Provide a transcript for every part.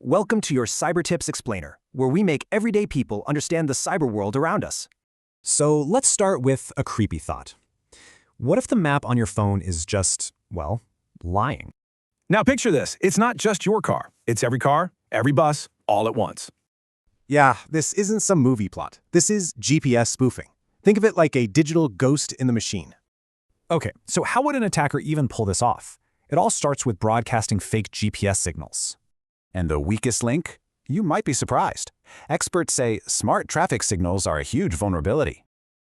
Welcome to your Cyber Tips Explainer, where we make everyday people understand the cyber world around us. So let's start with a creepy thought. What if the map on your phone is just, well, lying? Now picture this. It's not just your car. It's every car, every bus, all at once. Yeah, this isn't some movie plot. This is GPS spoofing. Think of it like a digital ghost in the machine. Okay, so how would an attacker even pull this off? It all starts with broadcasting fake GPS signals. And the weakest link? You might be surprised. Experts say smart traffic signals are a huge vulnerability.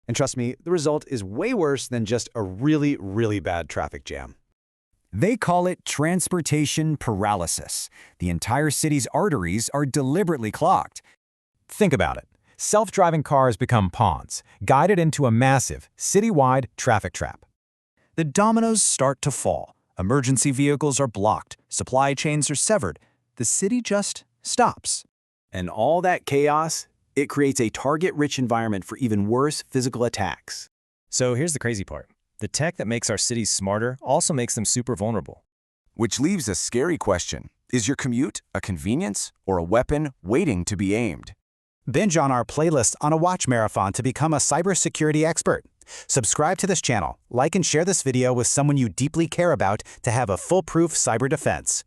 And trust me, the result is way worse than just a really bad traffic jam. They call it transportation paralysis. The entire city's arteries are deliberately clogged. Think about it. Self-driving cars become pawns, guided into a massive, citywide traffic trap. The dominoes start to fall. Emergency vehicles are blocked. Supply chains are severed. The city just stops. And all that chaos, it creates a target-rich environment for even worse physical attacks. So here's the crazy part. The tech that makes our cities smarter also makes them super vulnerable. Which leaves a scary question. Is your commute a convenience or a weapon waiting to be aimed? Binge on our playlist on a watch marathon to become a cybersecurity expert. Subscribe to this channel, like and share this video with someone you deeply care about to have a foolproof cyber defense.